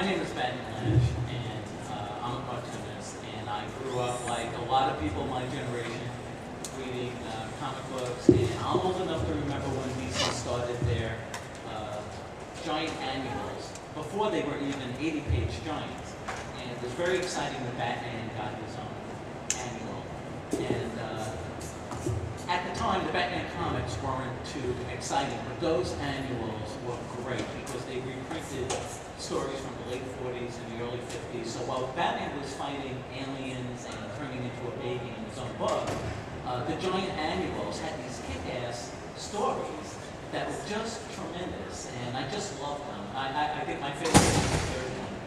name is Batton Lash, and I'm a cartoonist, and I grew up like a lot of people my generation reading comic books, and I'm old enough to remember when DC started their giant annuals, before they were even 80-page giants, and it was very exciting when Batman got his own annual, and at the time, the Batman comics weren't too exciting, but those annuals were great because they reprinted stories from the late 40s and the early 50s. So while Batman was fighting aliens and turning into a baby in his own book, the giant annuals had these kick-ass stories that were just tremendous, and I just loved them. I think my favorite was the third one.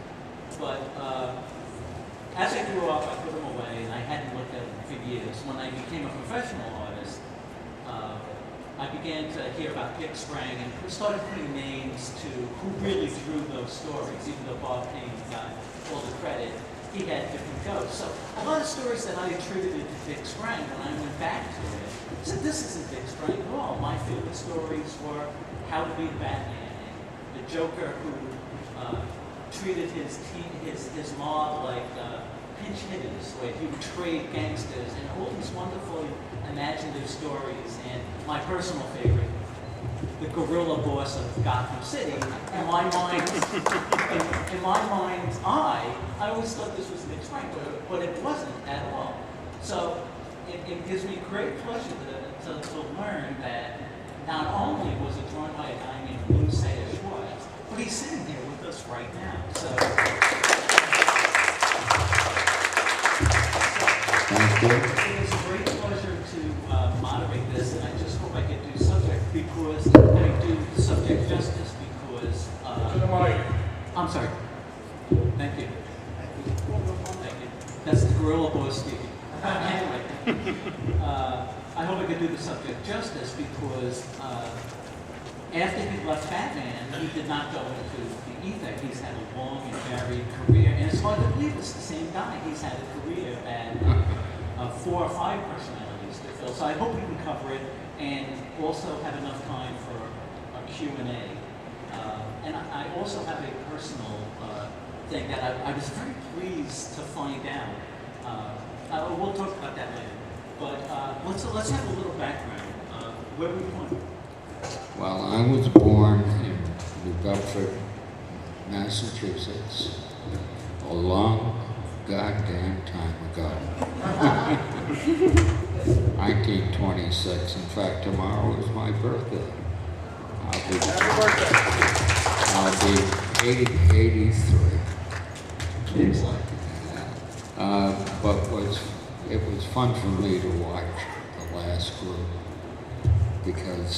But as I grew up, I put them away, and I hadn't looked at them for years. When I became a professional artist, I began to hear about Dick Sprang and started putting names to who really drew those stories. Even though Bob Kane got all the credit, he had different goes. So a lot of stories that I attributed to Dick Sprang, when I went back to it, I said, this isn't Dick Sprang at all. My favorite stories were How to Be Batman, and the Joker who treated his mob like pinch hitters, where he would trade gangsters, and all these wonderful imaginative stories. And my personal favorite, the gorilla boss of Gotham City. In my mind's eye, I always thought this was Dick Sprang, but it wasn't at all. So it gives me great pleasure to learn that not only was it drawn by a guy named Lew Sayre Schwartz, but he's sitting here with us right now. Thank you. It is a great pleasure to moderate this, and I just hope I can do subject justice because I'm sorry. Thank you. Thank you. That's the gorilla boss speaking. Anyway, I hope I can do the subject justice because after he left Batman, he did not go into the ether. He's had a long and varied career, and it's hard to believe it's the same guy. He's had a career at 4 or 5 personalities to fill. So I hope we can cover it and also have enough time for a Q&A. And I also have a personal thing that I was very pleased to find out. We'll talk about that later. But let's have a little background. Where were you born? Well, I was born in New Bedford, Massachusetts, a long goddamn time ago. 1926. In fact, tomorrow is my birthday. I'll be 83. Excellent. But it was fun for me to watch the last group because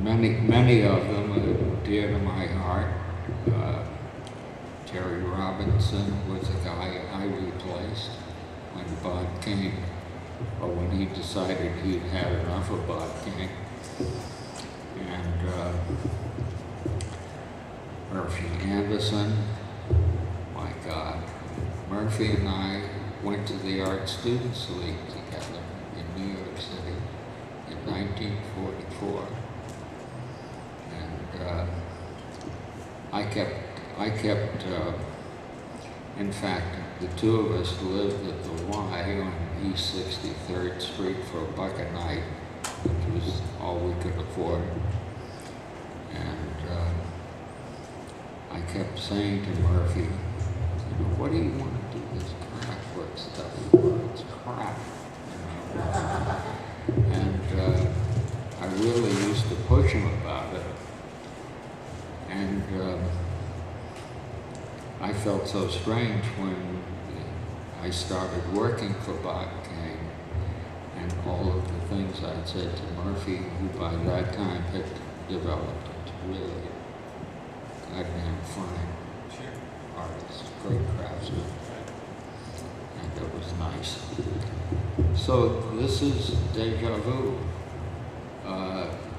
many of them are dear to my heart. Terry Robinson was a guy I replaced when Bob Kane, or when he decided he'd had enough of Bob Kane. And Murphy Anderson, my God. Murphy and I went to the Art Students League together in New York City in 1944. And I kept, in fact, the two of us lived at the Y on East 63rd Street for $1 a night, which was all we could afford. And I kept saying to Murphy, what do you want to do this craft work stuff for? It's crap. And I really used to push him about it. And I felt so strange when I started working for Bob Kane, and all of the things I'd said to Murphy, who by that time had developed into really goddamn fine artist, great craftsman, and it was nice. So this is deja vu.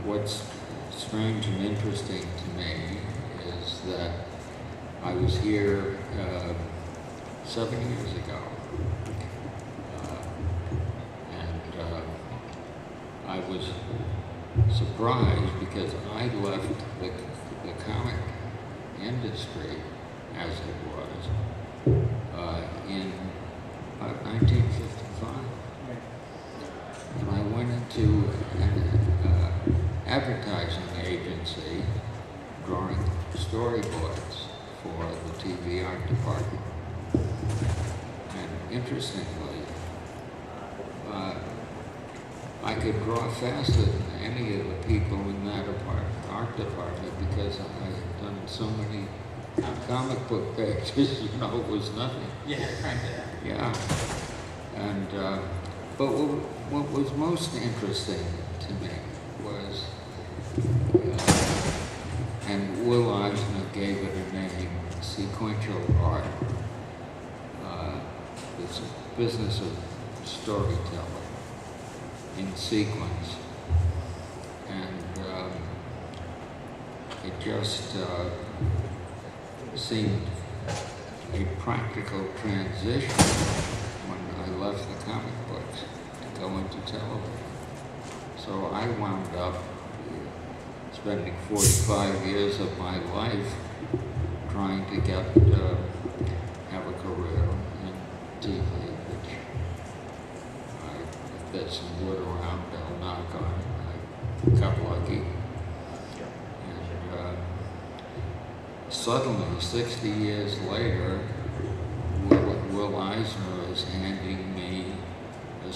What's strange and interesting to me is that I was here 7 years ago, and I was surprised because I left the comic industry as it was in about 1955. And I went into an advertising agency drawing storyboards for the TV art department. And interestingly, I could draw faster than any of the people in that art department because I had done so many comic book pages, you know, it was nothing. Yeah, cranked it out. Yeah. And, but what was most interesting to me was, and Will Eisner gave it a name, sequential art. It's a business of storytelling in sequence. And it just seemed a practical transition when I left the comic books to go into television. So I wound up spending 45 years of my life trying to have a career in TV, which if there's some wood around, I'll knock on it. I got lucky. And suddenly, 60 years later, Will Eisner is handing me an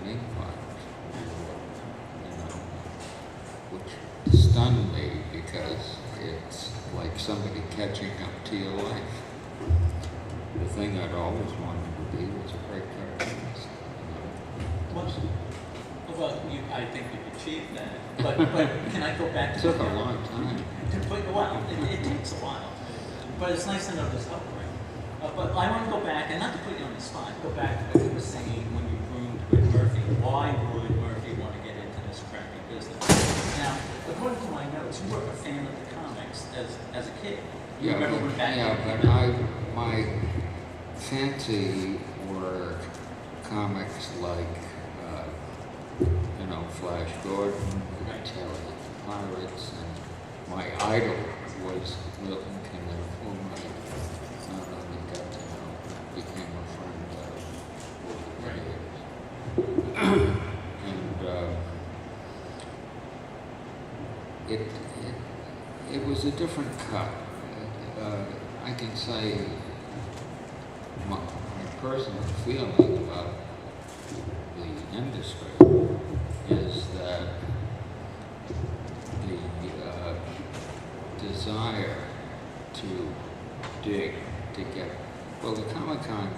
ink bottle, you know, which stunned me because it's like somebody catching up to your life. The thing I'd always wanted to be was a great cartoonist. You know. Well, I think you've achieved that. But can I go back to... It took a long time. Well, it takes a while. But it's nice to know there's hope, right? But I want to go back, and not to put you on the spot, go back to what you were saying when you groomed with Murphy. Why would Murphy want to get into this crappy business? Now, according to my notes, you were a fan of the comics as a kid. You remember when Batman came out? My fancy were comics like, you know, Flash Gordon, Right. Terry Pirates, and my idol was Milton Caniff, whom I not only got to know, but became a friend of over the years. And it was a different cut. I can say my personal feeling about the industry is that the desire to dig, to get, well, the Comic-Con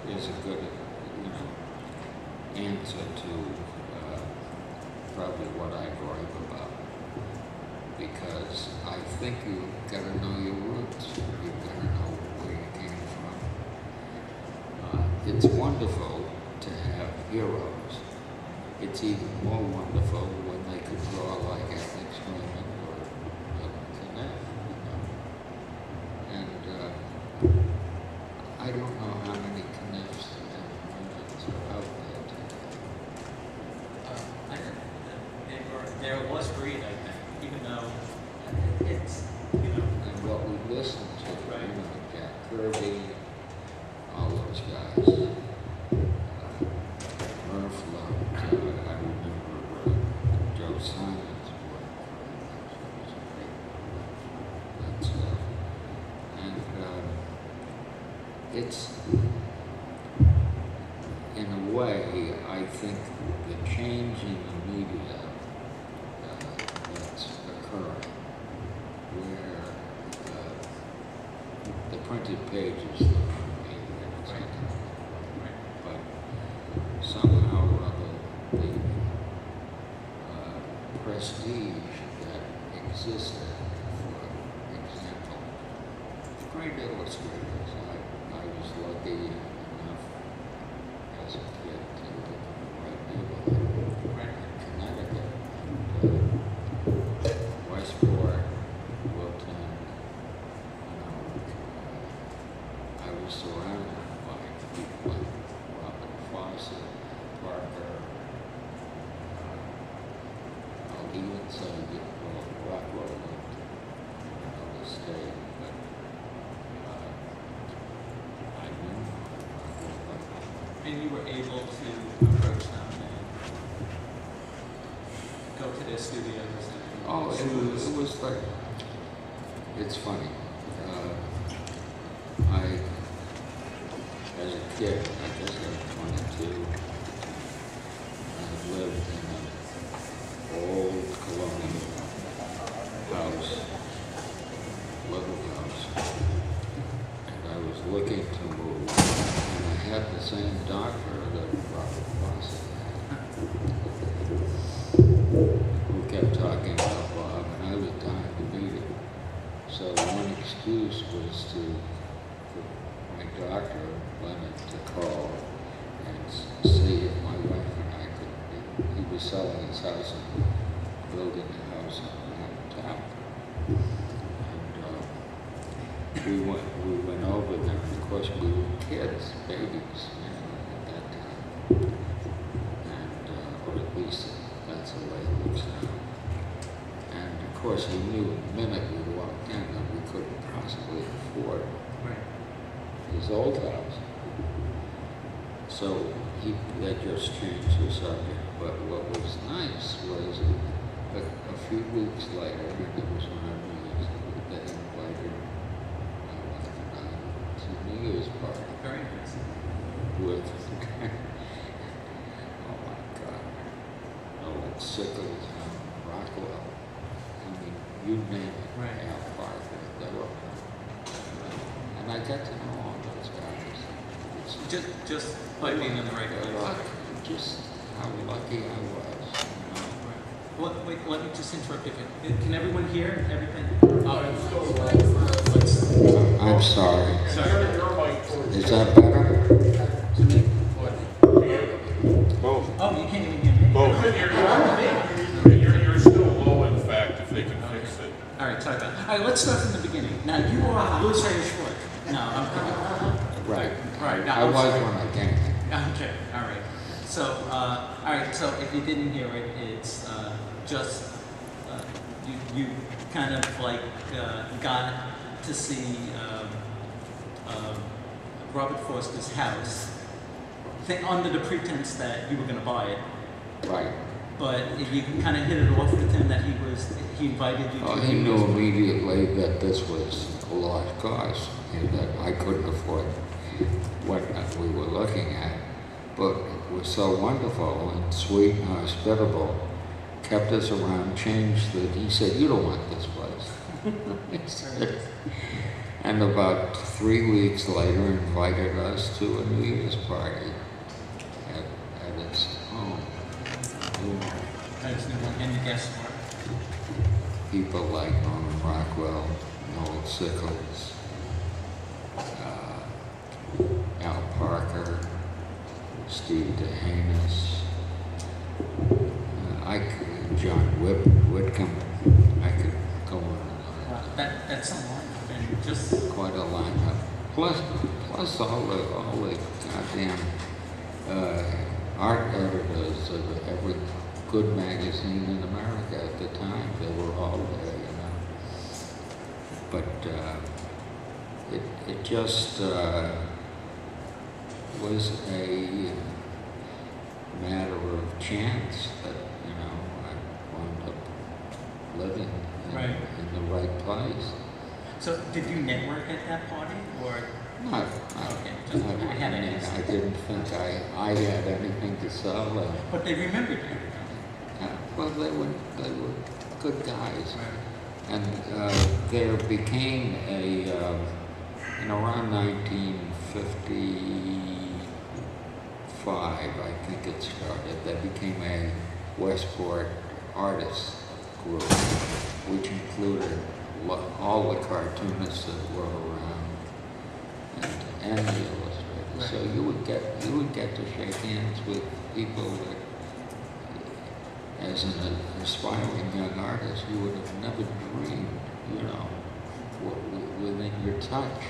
is a good, you know, answer to probably what I gripe about. Because I think you've got to know your roots. You've got to know where you came from. It's wonderful to have heroes. It's even more wonderful when they could draw like Alex Raymond or Milton Caniff, you know. And I don't know how many Caniffs and Raymonds are out there today. There was breed, I think, even though it's, you know. And what we listened to, right, you know, Jack Kirby, all those guys. Murph loved, I remember Joe Simon's work. That's, and it's, in a way, I think the change in the media that's occurring, where the printed pages look amazing, but somehow or other the prestige that existed, for example, great illustrators. I was lucky enough as a kid to live in the right neighborhood in Connecticut. Westport, Wilton, you know, I was surrounded by people like Robert Fawcett, Parker, decided that, well, Rockwell looked another state, but I knew Rockwell. And you were able to approach them and go to their studios and Oh, choose. it was like, it's funny. As a kid, I guess I was 22, I lived in an old colonial house, little house, and I was looking to move, and I had the same doctor that Robert Foster had, who kept talking about Bob, and I was dying to meet him. So one excuse was for my doctor, Leonard, to call and see if my wife and I could. He was selling his house and building a house on top. And we went over there. Of course, we were kids, babies, at that time. And or at least that's the way it looks now. And of course, he knew the minute we walked in that we couldn't possibly afford his old house. So that just changed the subject. But what was nice was a few weeks later, and it was on our news, they invited my wife and I to a New Year's party. Very nice. With, oh my God, old Sickles and Rockwell. I mean, you name it, Right. Al Parker, they were. And I got to know all those guys. Just by being in the right place. Just how lucky I was. Well, wait, let me just interrupt you. Can everyone hear everything? I'm sorry. Sorry. Is that better? Both. Oh, you can't even hear me. Both. You're still low, in fact, if they can fix it. All right, sorry about that. All right, let's start from the beginning. Now, you are Lew Sayre Schwartz. No, I'm kidding. Right. All right. Now, I was when I came. Okay, all right. So, all right, so if you didn't hear it, it's just you kind of like got to see Robert Foster's house under the pretense that you were going to buy it, Right. but you kind of hit it off with him that he invited you to. Oh, he knew immediately that this was a lost cause and that I couldn't afford what we were looking at. But it was so wonderful and sweet and hospitable, kept us around, changed it. He said, "You don't want this place." And about 3 weeks later, invited us to a New Year's party at its home. And the guests were? People like Norman Rockwell, Noel Sickles, Al Parker, Steve DeHanis, John Whitcomb. I could go on and on. That's a lineup, and just Quite a lineup. Plus all the goddamn art editors of every good magazine in America at the time. They were all there, you know. But it just was a matter of chance that, you know, I wound up living in the right place. So, did you network at that party, or? Not, Okay, just I had to ask. I didn't think I had anything to sell. But they remembered you. Well, they were good guys. And there became around 1955, I think it started, there became a Westport artists group, which included all the cartoonists that were around and the illustrators. Right. So you would get to shake hands with people that, as an aspiring young artist, you would have never dreamed, you know, within your touch.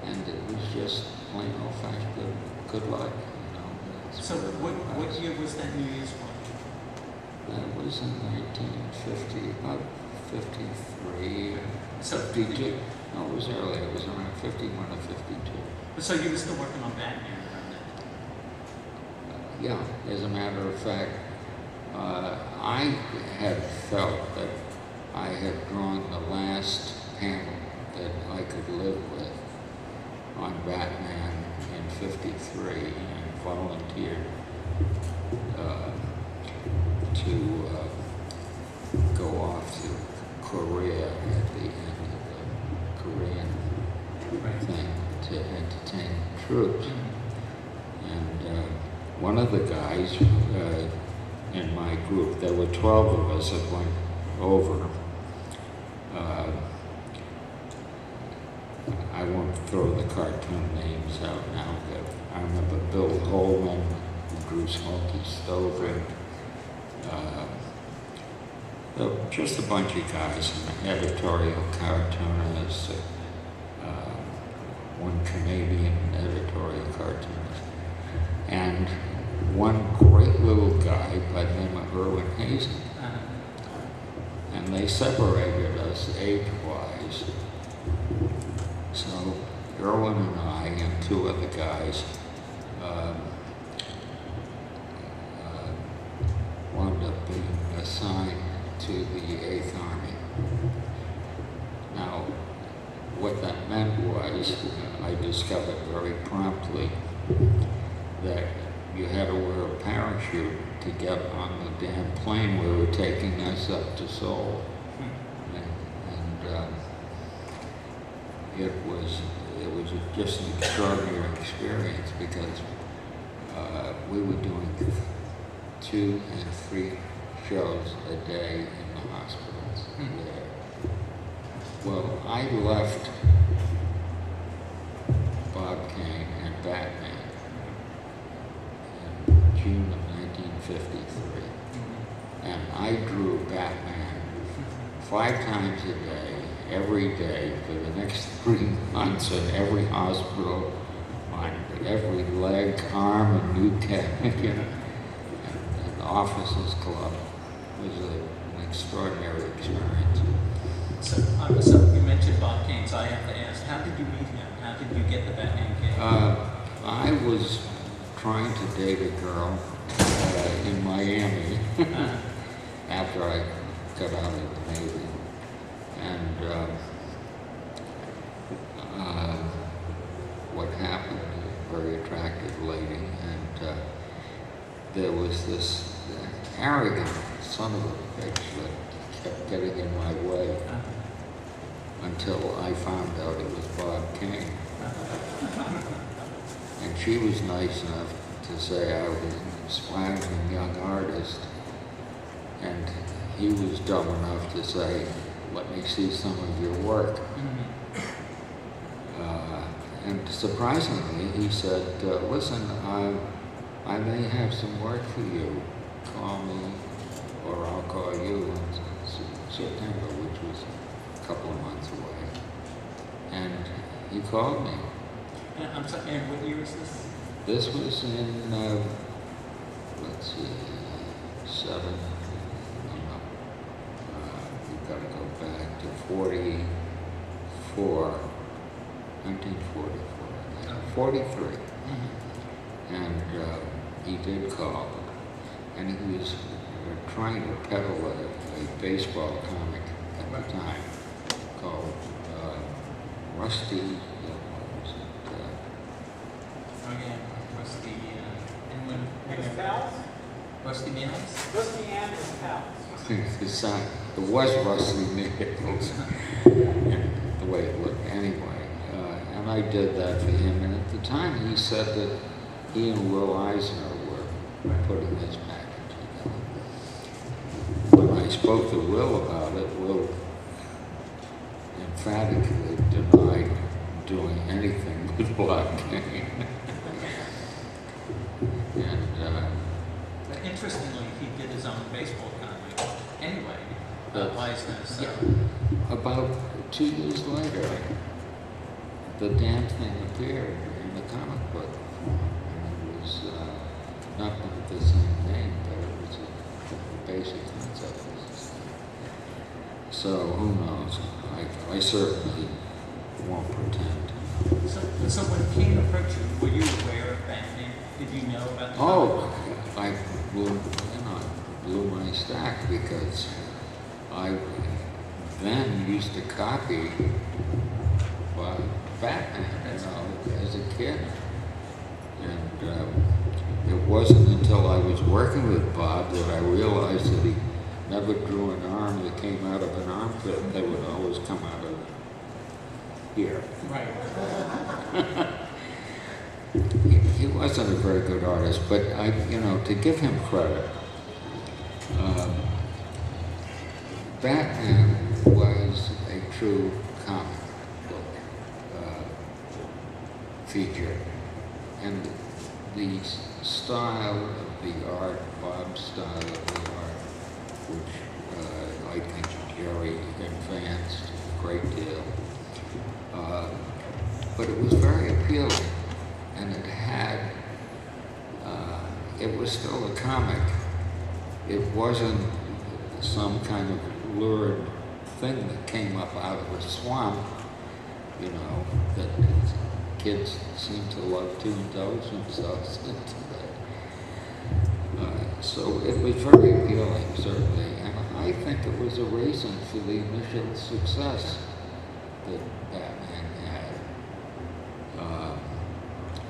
And it was just plain old fashioned good luck, you know. So what year was that New Year's party? That was was in 1950, about 53, So 52. No, it was early. It was around 51 or 52. So you were still working on Batman around that time? Yeah, as a matter of fact, I had felt that I had drawn the last panel that I could live with on Batman in 53 and volunteered to go off to Korea at the end of the Korean thing to entertain the troops. And one of the guys in my group, there were 12 of us that went over. I won't throw the cartoon names out now, but I remember Bill Holman, who drew Smokey Stover, just a bunch of guys, an editorial cartoonist, one Canadian editorial cartoonist, and one great little guy by the name of Irwin Hazen. And they separated us age-wise. So Irwin and I and two other guys wound up being assigned to the 8th Army. Now, what that meant was, I discovered very promptly that you had to wear a parachute to get on the damn plane we were taking us up to Seoul. And it was just an extraordinary experience because we were doing 2 and 3 shows a day in the hospitals there. Well, I left Bob Kane and Batman in June of 1953. And I drew Batman 5 times a day, every day, for the next 3 months in every hospital, on every leg, arm, and kneecap, you know, and the Officers Club. It was an extraordinary experience. So you mentioned Bob Kane, so I have to ask, how did you meet him? How did you get the Batman gig? I was trying to date a girl in Miami after I got out of the Navy. And what happened, a very attractive lady, and there was this arrogant son of a bitch that kept getting in my way until I found out it was Bob Kane. And she was nice enough to say I was an aspiring young artist, and he was dumb enough to say, let me see some of your work. And surprisingly, he said, listen, I may have some work for you. Call me, or I'll call you in September, which was a couple of months away. And he called me. I'm sorry, and what year is this? This was in, let's see, 7, we've got to go back to 44, 1944, 43. And he did call, and he was trying to peddle a baseball comic at the time called Rusty, Rusty, and when His pals? Rusty Nails? Rusty and his pals. his son, it was Rusty Nichols, and the way it looked anyway. And I did that for him, and at the time he said that he and Will Eisner were putting this package together. When I spoke to Will about it, Will emphatically denied doing anything with Bob Kane. And But interestingly, he did his own baseball comic anyway. Eisner, so. yeah, about 2 years later, the damn thing appeared in the comic book form. And it was not with the same name, but it was a basic concept was the same. So who knows? I certainly won't pretend. So when Kane approached you, were you aware of Batman? Did you know about the Oh, I blew my stack because I then used to copy Batman, as a kid. And it wasn't until I was working with Bob that I realized that he never drew an arm that came out of an armpit. They would always come out of here. Right. He wasn't a very good artist, but to give him credit, Batman was a true comic book feature, and the style of the art, Bob's style of the art, which I think Jerry advanced a great deal, but it was very appealing, and it was still a comic. It wasn't some kind of lurid thing that came up out of a swamp, that kids seem to love to indulge themselves into that. So it was very appealing, certainly, and I think it was a reason for the initial success that Batman had.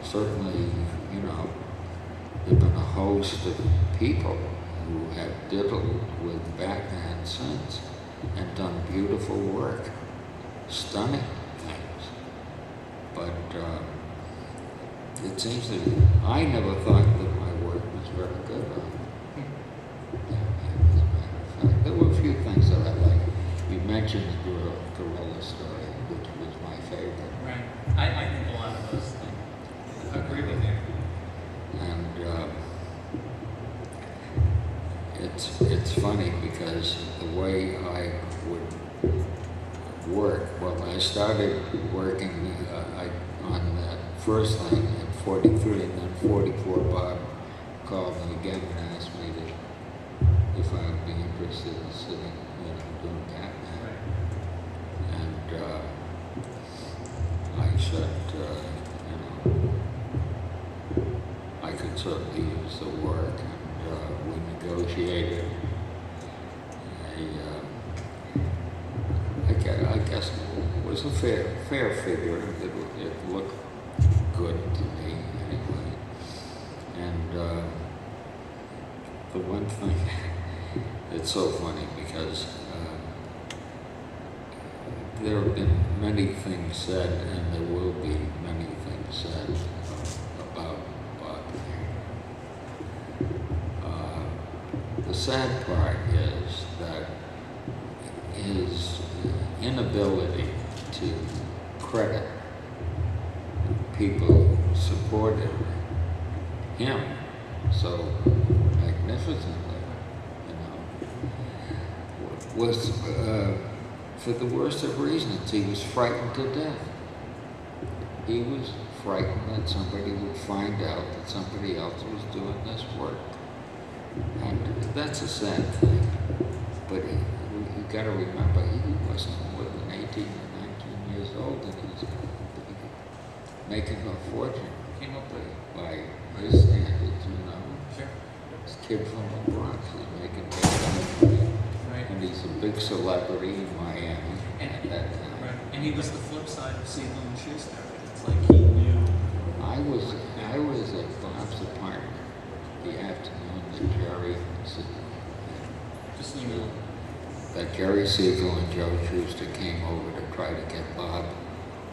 Certainly, there've been a host of people who have diddled with Batman since and done beautiful work, stunning things. But it seems that I never thought that my work was very good on Batman, as a matter of fact. There were a few things that I liked. You mentioned the gorilla story, which was my favorite. Right. I think a lot of us agree with you. And it's funny because the way I would work, well, I started working on that first thing at 43, and then 44, Bob called me again and asked me if I would be interested in sitting, doing Batman. Right. And I said, I could certainly use the work, and we negotiated I guess it was a fair figure. It looked good to me anyway. And the one thing, it's so funny because there have been many things said, and there will be many things said about Bob Kane. The sad part is that his inability to credit people who supported him so magnificently, was for the worst of reasons. He was frightened to death. He was frightened that somebody would find out that somebody else was doing this work. And that's a sad thing. But you got to remember, he wasn't more than 18 or 19 years old, and he's making a fortune. Came up with By his standards, Sure. This kid from the Bronx is making big money. Right. And he's a big celebrity in Miami And- at that time. Right. And he was the flip side of Siegel and Schuster. It's like he knew. I was at Bob's apartment the afternoon that Jerry Siegel and Joe Schuster came over to try to get Bob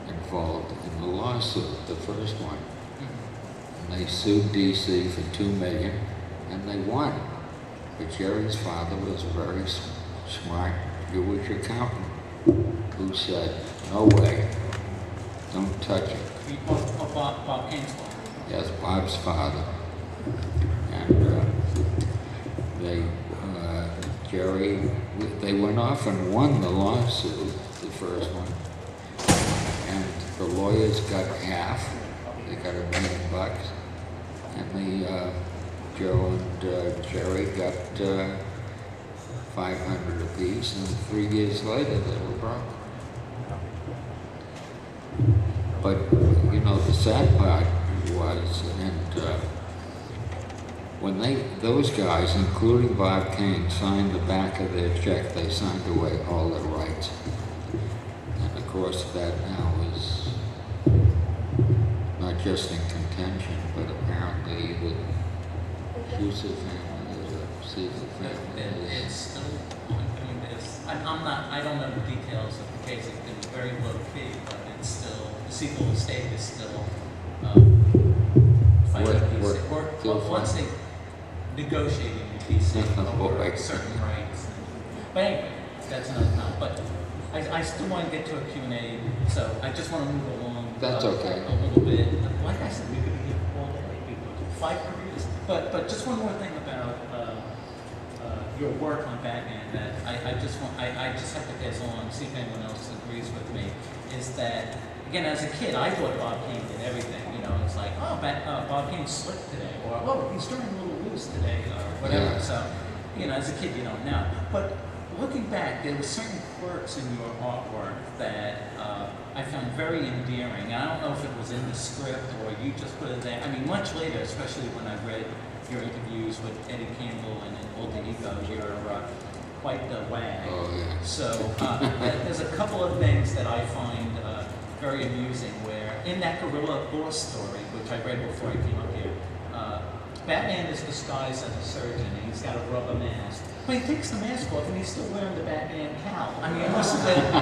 involved in the lawsuit, the first one. And they sued DC for $2 million, and they won. But Jerry's father was a very smart Jewish accountant who said, "No way, don't touch it." Bob Kane's father. Yes, Bob's father. And they went off and won the lawsuit, the first one. And the lawyers got half. They got $1 million. And Joe and Jerry got 500 apiece, and 3 years later they were broke. But, you know, the sad part was, when those guys, including Bob Kane, signed the back of their check, they signed away all their rights. And of course that now is not just in contention, but apparently the Schuster family or the Seaver family is... It's still ongoing. I don't know the details of the case. It's been very low key, but it's still, the Seaver estate is still fighting these, once they negotiating with these over certain rights. But anyway, that's another time. But I still want to get to a Q&A, so I just want to move along. That's okay. A little bit. Like I said, we could be here all day. We could do 5 careers. But just one more thing about your work on Batman that I just have to pass along, see if anyone else agrees with me, is that, again, as a kid, I thought Bob Kane did everything. You know, it's like, oh, Bob Kane's slick today, or, oh, he's turning a little loose today, or whatever. Yeah. So, you know, as a kid, you don't know. But looking back, there were certain quirks in your artwork that I found very endearing. I don't know if it was in the script or you just put it there. I mean, much later, especially when I read your interviews with Eddie Campbell and Alter Ego, you're quite the wag. Oh, yeah. So there's a couple of things that I find very amusing where in that Gorilla Boss story, which I read before I came up here, Batman is disguised as a surgeon and he's got a rubber mask. But he takes the mask off and he's still wearing the Batman cowl. I mean, it must have been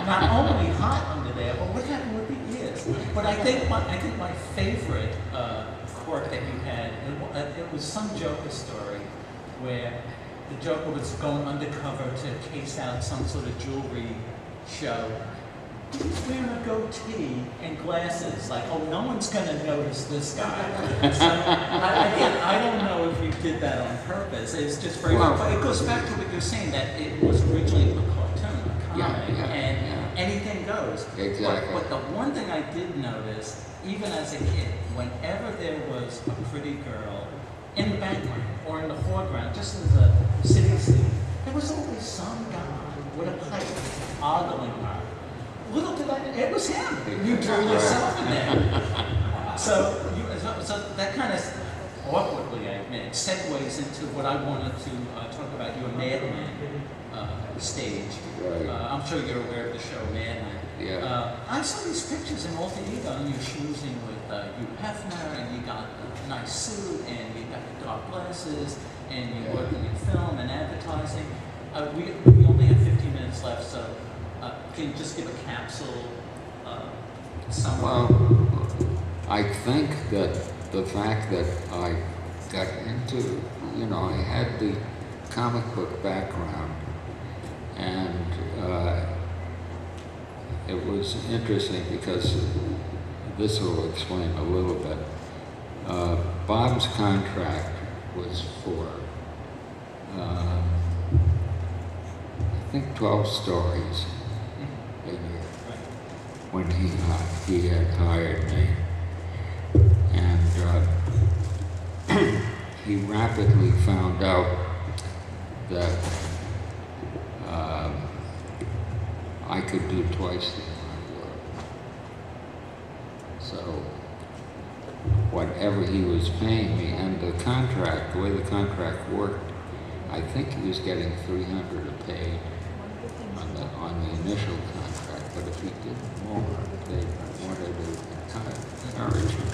not only hot under there, but what happened with the ears? But I think my favorite quirk that you had, it was some Joker story where the Joker was going undercover to case out some sort of jewelry show. He's wearing a goatee and glasses, like, oh, no one's going to notice this guy. So, I don't know if you did that on purpose. It's just very, but it goes back to what you're saying, that it was originally a cartoon, a comic, and anything goes. Exactly. But the one thing I did notice, even as a kid, whenever there was a pretty girl in the background or in the foreground, just as a city scene, there was always some guy with a pipe ogling her. Little did I know, it was him. You drew yourself in there. So that kind of awkwardly, I admit, segues into what I wanted to talk about, your Mad Men stage. Right. I'm sure you're aware of the show Mad Men. Yeah. I saw these pictures in Alter Ego, and you're schmoozing with Hugh Hefner, and you got a nice suit, and you got the dark glasses, and you're working in film and advertising. We only have 15 minutes left, so can you just give a capsule summary? Well, I think that the fact that I got into, you know, I had the comic book background, and it was interesting because this will explain a little bit. Bob's contract was for, I think, 12 stories a year when he had hired me. And he rapidly found out that I could do twice the amount of work. So whatever he was paying me, and the contract, the way the contract worked, I think he was getting $300 a page on the initial contract, but if he did more, they wanted to kind of encourage him.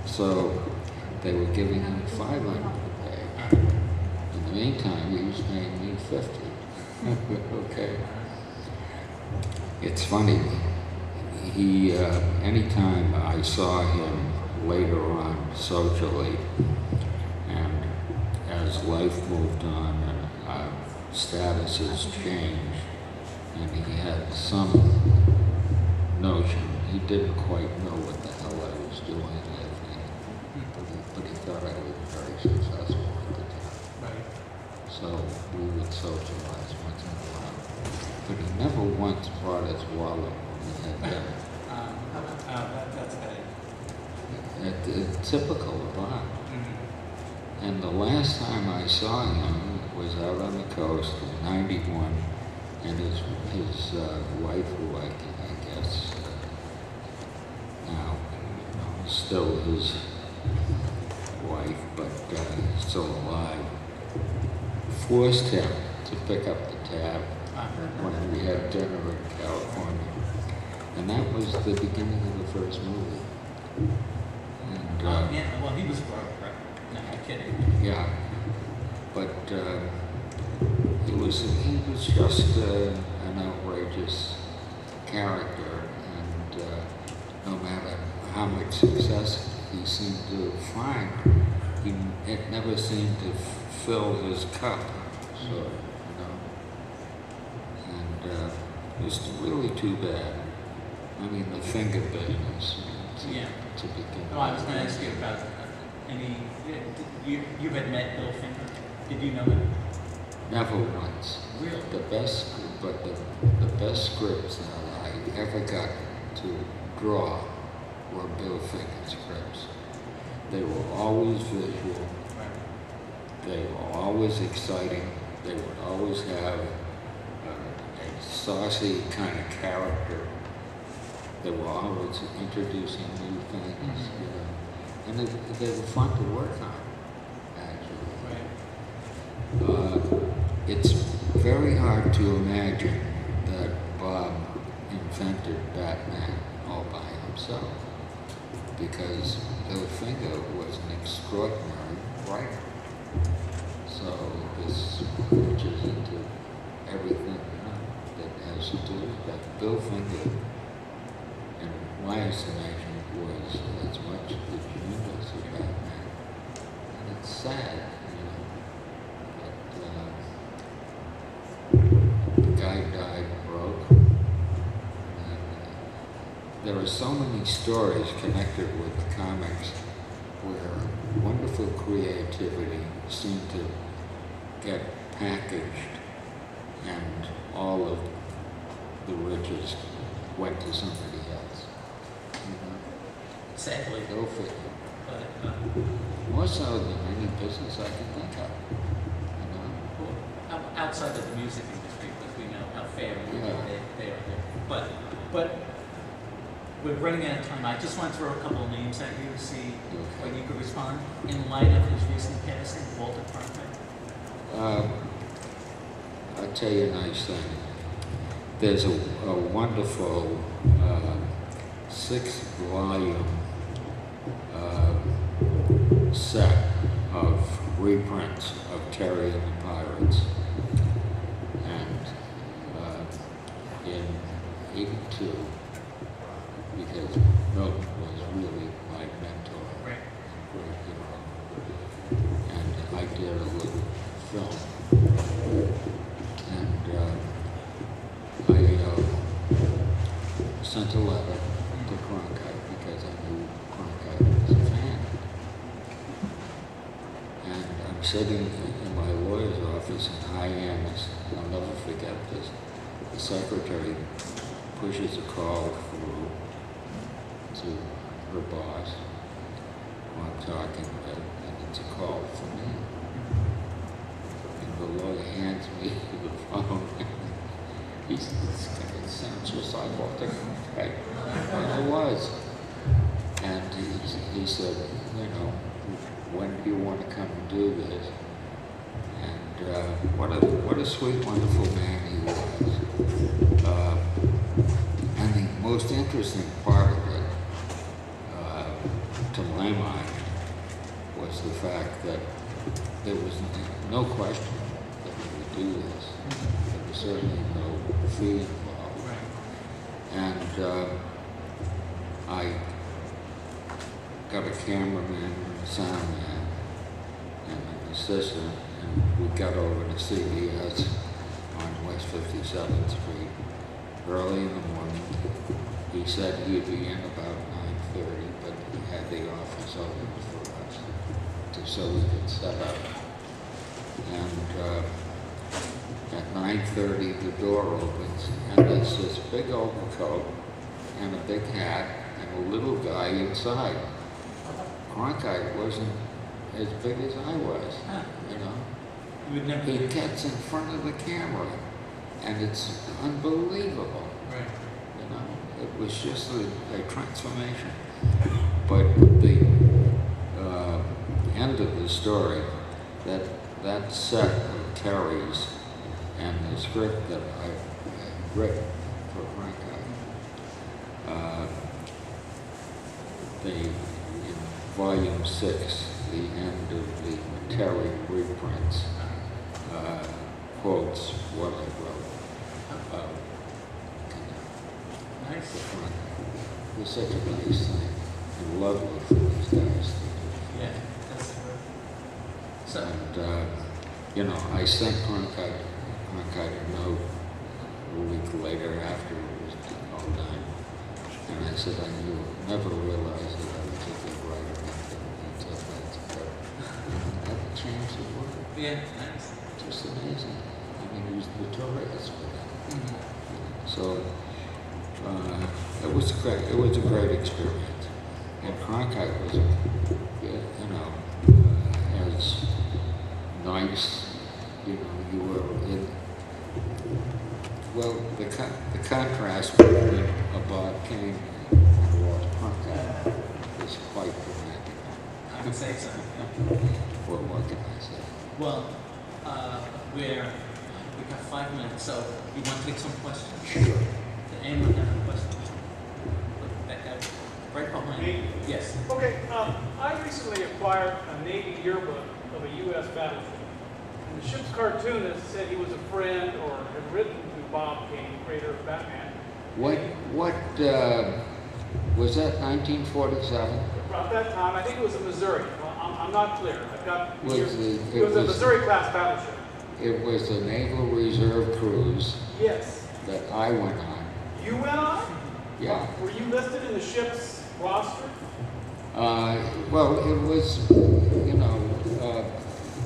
So they were giving him $500 a page. In the meantime, he was paying me $50. Okay. It's funny. He, anytime I saw him later on socially, and as life moved on and statuses changed, and he had some notion, he didn't quite know what the hell I was doing, I think, but he thought I was very successful at the time. Right. So we would socialize once in a while, but he never once brought his wallet when we had dinner. That's good. Typical of Bob. And the last time I saw him was out on the Coast in '91, and his wife, who I guess now still his wife, but still alive, forced him to pick up the tab when we had dinner in California. And that was the beginning of the first movie. And, yeah, well, he was broke, right? No, I'm kidding. yeah, but he was just an outrageous character, and no matter how much success he seemed to find, it never seemed to fill his cup, so, you know. And it was really too bad. I mean, the finger business to begin with. Oh, I was going to ask you about any. You had met Bill Finger. Did you know him? Never once. Really? The best scripts that I ever got to draw were Bill Finger scripts. They were always visual. Right. They were always exciting. They would always have a saucy kind of character. They were always introducing new things, you know, and they were fun to work on, actually. Right. It's very hard to imagine that Bob invented Batman all by himself, because Bill Finger was an extraordinary writer. So this reaches into everything, you know, that has to do with that. Bill Finger, in my estimation, was as much the genius of Batman. And it's sad, you know, that the guy died broke. And there are so many stories connected with the comics where wonderful creativity seemed to get packaged, and all of the riches went to somebody else. You know? Sadly. Go figure. But, More so than any business I can think of. You know? well, outside of the music industry, because we know how fair Yeah. they are there. But we're running out of time. I just want to throw a couple of names at you to see when you could respond. In light of his recent passing, Walter Cronkite. I'll tell you a nice thing. There's a wonderful 6-volume set of reprints of Terry and the Pirates. And in '82, because Milton was really my mentor, Right. great hero, and I did a little film. And I sent a letter to Cronkite because I knew Cronkite was a fan. And I'm sitting in my lawyer's office in high Annis. I'll never forget this. The secretary pushes a call through to her boss, who I'm talking with, and it's a call for me. And the lawyer hands me the phone. He says, "This guy sounds just like Walter Cronkite." And it was. And he said, you know, when do you want to come and do this? And what a sweet, wonderful man he was. And the most interesting part of it, to my mind, was the fact that there was no question that we would do this. There was certainly no fee involved. Right. And I got a cameraman and a sound man and an assistant, and we got over to CBS on West 57th Street early in the morning. He said he'd be in about 9:30, but he had the office open for us so we could set up. And at 9:30 the door opens, and there's this big overcoat and a big hat and a little guy inside. Cronkite wasn't as big as I was, you know. You would never. he gets in front of the camera, and it's unbelievable. Right. You know, it was just a transformation. But the end of the story, that set of Terry's and the script that I written for Frank, in volume 6, the end of the Terry reprints, quotes what I wrote. Nice. The front. It was such a nice thing and lovely for these guys to do. Yeah, that's great. So, And, you know, I sent Cronkite a note a week later after it was all done. And I said, I never realized that I was a good writer until that's better. That changed the world. yeah, nice. Just amazing. I mean, he was notorious for that. Mm-hmm. So, it was great. It was a great experience. And Cronkite was, you know, as nice, you know, you were in, well, the contrast between a Bob Kane and Walter Cronkite is quite dramatic. I would say so. Or what can I say? Well, we got 5 minutes, so you want to take some questions? Sure. Anyone have any questions? That guy, right behind you. Me? Yes. Okay, I recently acquired a Navy yearbook of a U.S. battleship. And the ship's cartoonist said he was a friend or had written to Bob Kane, creator of Batman. What, was that 1947? About that time, I think it was in Missouri. Well, I'm not clear. I've got Was years. it- It was a Missouri-class battleship. It was a Naval Reserve cruise Yes. that I went on. You went on? Yeah. Were you listed in the ship's roster? Well, it was, you know,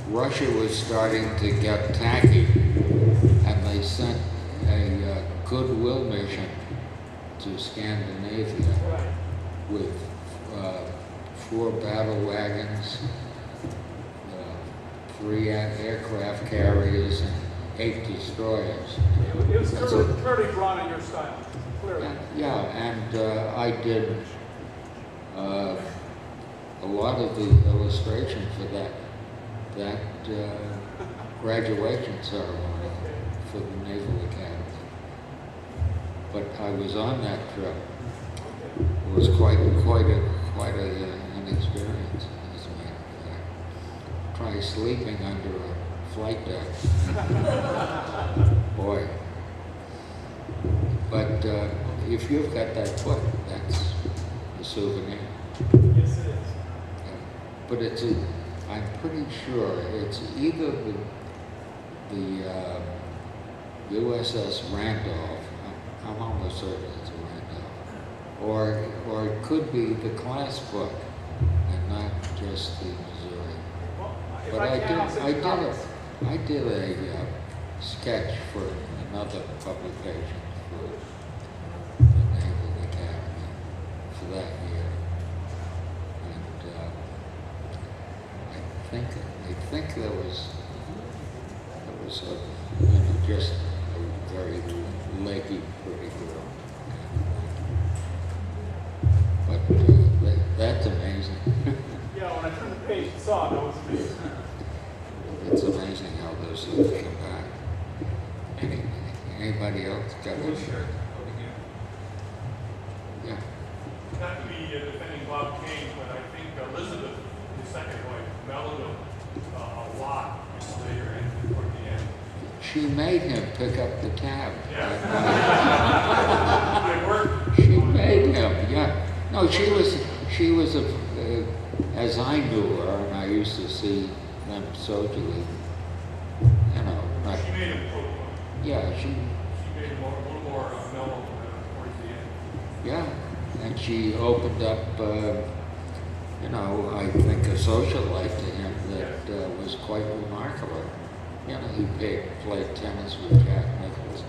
Russia was starting to get tacky, and they sent a goodwill mission to Scandinavia Right. with 4 battle wagons, 3 aircraft carriers, and 8 destroyers. It was That's clearly drawn in your style, clearly. Yeah, and I did a lot of the illustration for that graduation ceremony for the Naval Academy. But I was on that trip. It was quite an experience, as a matter of fact. Try sleeping under a flight deck. Boy. But if you've got that book, that's a souvenir. Yes, it is. But I'm pretty sure it's either the USS Randolph, I'm almost certain it's a Randolph, or it could be the class book and not just the Missouri. Well, if But I can, I'll send you copies. I did a sketch for another publication for the Naval Academy for that year. And I think there was a, you know, just a very leggy, pretty girl. But that's amazing. Yeah, when I turned the page and saw it, that was amazing. It's amazing how those things come back. Anybody else got Blue it? shirt over here. Yeah. Not to be defending Bob Kane, but I think Elizabeth, his second wife, mellowed him a lot later and toward the end. She made him pick up the tab. It worked. She made him, yeah. No, she was as I knew her, and I used to see them socially, you know, not, She made him cool. yeah, She made him a little more mellow towards the end. yeah, and she opened up, you know, I think a social life to him that was quite remarkable. You know, he played tennis with Jack Nicholson.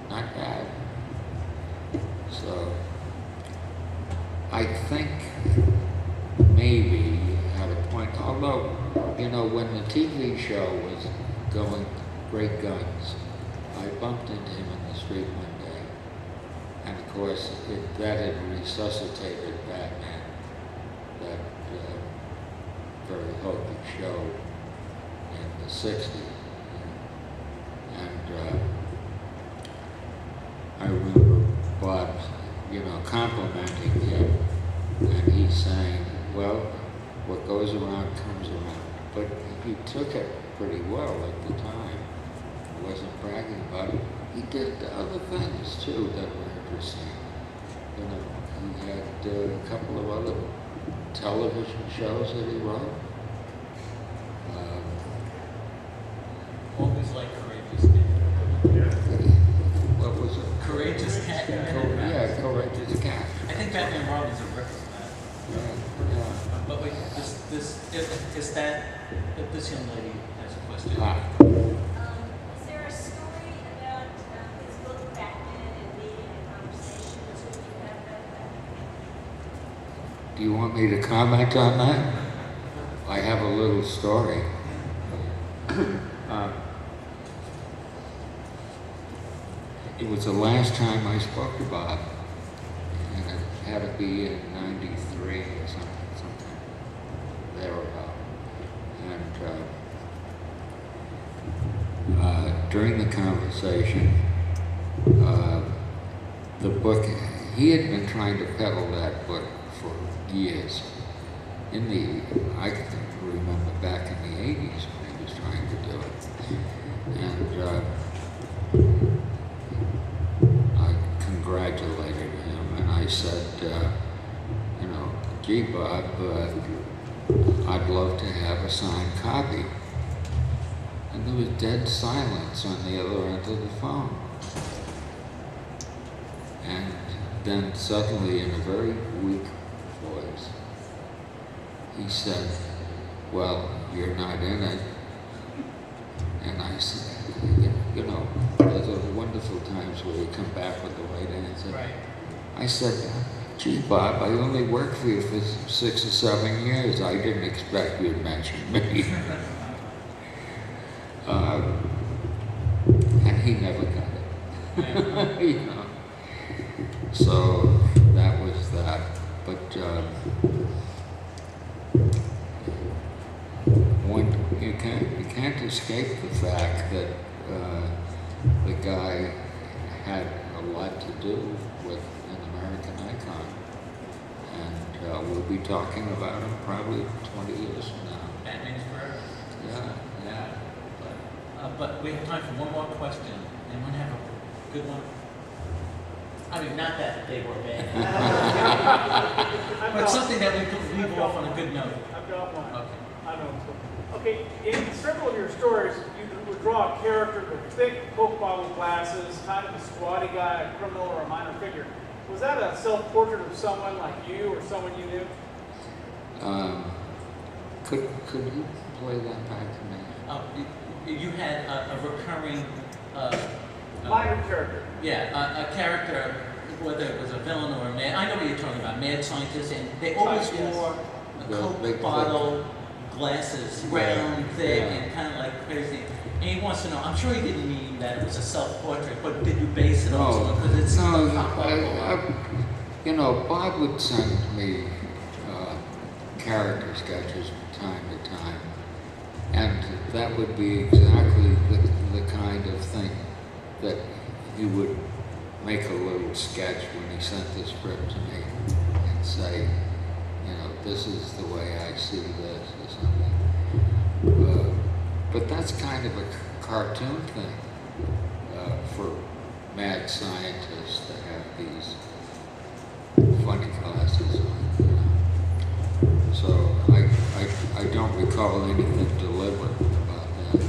Not bad. So, I think maybe at a point, although, you know, when the TV show was going great guns. I bumped into him in the street one day, and of course that had resuscitated Batman, that very hokey show in the 60s. And I remember Bob, complimenting him, and he's saying, well, what goes around comes around. But he took it pretty well at the time. He wasn't bragging about it. He did other things too that were interesting. He had a couple of other television shows that he wrote. Always like Courageous Cat. What was it? Courageous Cat. Yeah, Courageous Cat. I think Batman and Robin's a rip of that. Yeah. But wait, this young lady has a question. Is there a story about his book Batman and meeting a conversation between you have about that? Do you want me to comment on that? I have a little story. It was the last time I spoke to Bob, and it had to be in '93 or something thereabout. And during the conversation, the book, he had been trying to peddle that book for years. I can remember back in the 80s when he was trying to do it. And I congratulated him, and I said, gee, Bob, I'd love to have a signed copy. And there was dead silence on the other end of the phone. And then suddenly, in a very weak voice, he said, well, you're not in it. And I said, there's those wonderful times where you come back with the right answer. Right. I said, gee, Bob, I only worked for you for 6 or 7 years. I didn't expect you'd mention me. And he never got it. So that was that. But you can't escape the fact that the guy had a lot to do with an American icon. And we'll be talking about him probably 20 years from now. Batman's forever. Yeah. But we have time for one more question. Anyone have a good one? I mean, not that they were bad. But something that we could leave off on a good note. I've got one. Okay. I know. Okay, in several of your stories, you would draw a character with thick Coke bottle glasses, kind of a squatty guy, a criminal, or a minor figure. Was that a self-portrait of someone like you or someone you knew? Could you play that back to me? You had a recurring Minor character. yeah, a character, whether it was a villain or a mad, I know what you're talking about, mad scientist, and they always Yes. wore a The Coke big bottle, glasses, round, thick, Yeah. and kind of like crazy. And he wants to know, I'm sure he didn't mean that it was a self-portrait, but did you base it on someone? Because it's No, pop up a lot. Bob would send me character sketches from time to time, and that would be exactly the kind of thing that he would make a little sketch when he sent the script to me and say, this is the way I see this or something. But that's kind of a cartoon thing for mad scientists to have these funny glasses on. So I don't recall anything deliberate about that.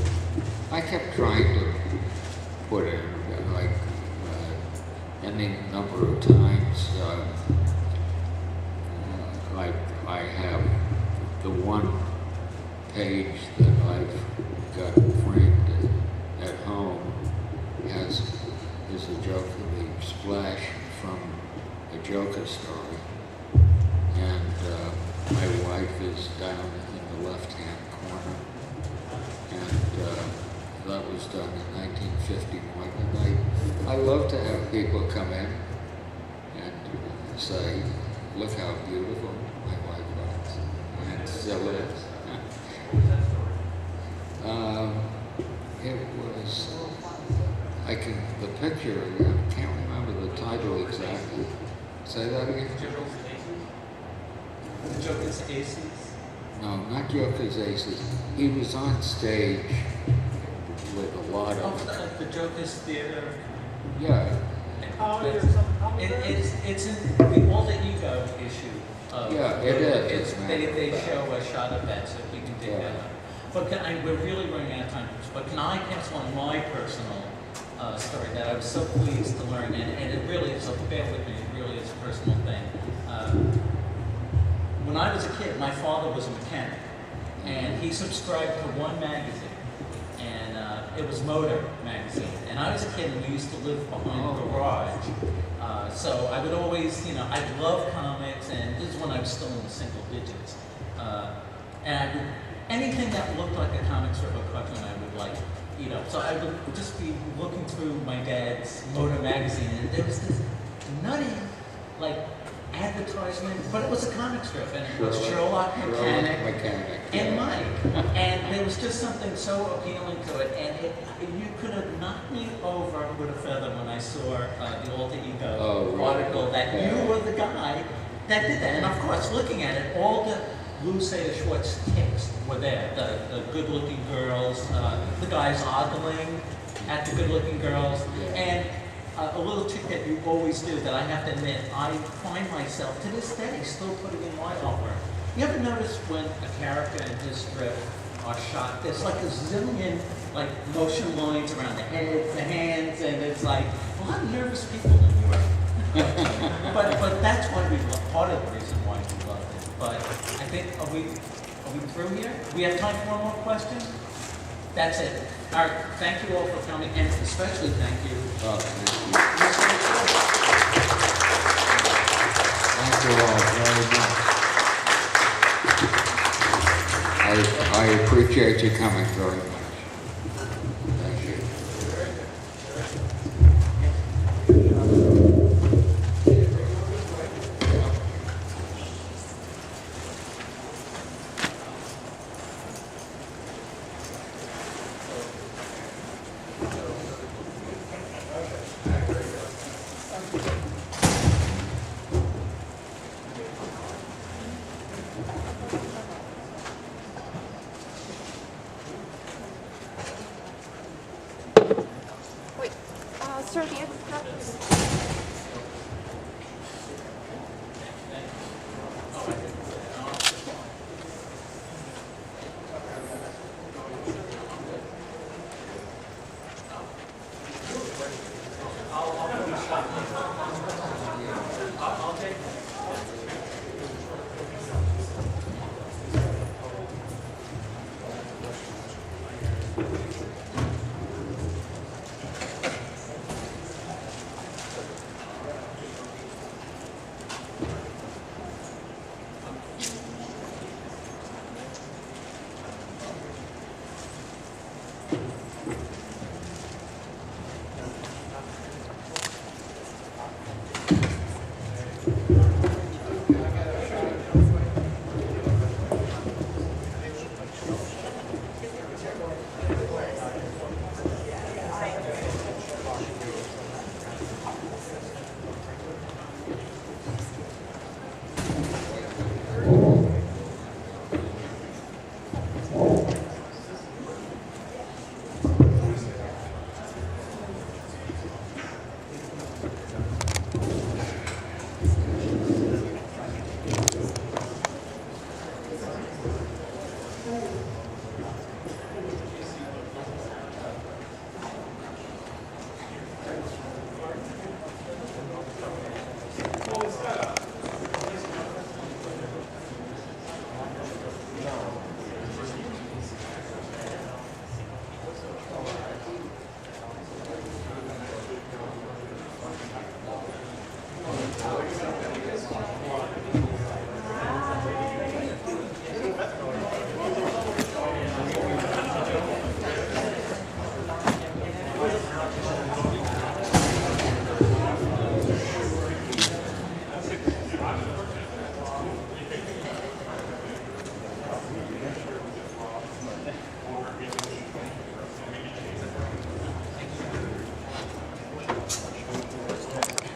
I kept trying to put in any number of times. Like I have the one page that I've got framed at home is a joke of the splash from a Joker story, and my wife is down in the left-hand corner, and done in 1951, and I love to have people come in and say, look how beautiful my wife was, and still is. It was, the picture, I can't remember the title exactly. Say that again? The Joker's Aces? No, not Joker's Aces. He was on stage with a lot of... Oh, the Joker's Theater. Yeah. Comedy or something? It's in the All the Ego issue. Yeah, it is. They show a shot of that, so we can dig that up. But we're really running out of time. But can I pass on my personal story that I was so pleased to learn, and it really is, so bear with me, it really is a personal thing. When I was a kid, my father was a mechanic, and he subscribed to one magazine, and it was Motor magazine. And I was a kid, and we used to live behind the garage. So I would always, I love comics, and this is when I was still in the single digits. And I would, anything that looked like a comic strip or cartoon, I would like. So I would just be looking through my dad's Motor magazine, and there was this nutty, advertisement, but it was a comic strip, and it was Sherlock Mechanic and Mike, and there was just something so appealing to it, and you could have knocked me over with a feather when I saw the Alter Ego article that you were the guy that did that, and of course, looking at it, all the Lew Sayre Schwartz ticks were there. The good-looking girls, the guys ogling at the good-looking girls, and a little trick that you always do that I have to admit, I find myself to this day still putting in my artwork. You ever notice when a character in his strip are shot, there's like a zillion motion lines around the head, the hands, and it's like a lot of nervous people in Europe. but that's why we love, part of the reason why we love it. But I think, are we through here? We have time for one more question? That's it. All right, thank you all for coming, and especially thank you. Thank you all very much. I appreciate you coming very much. Thank you. Wait, sir, do you have copies?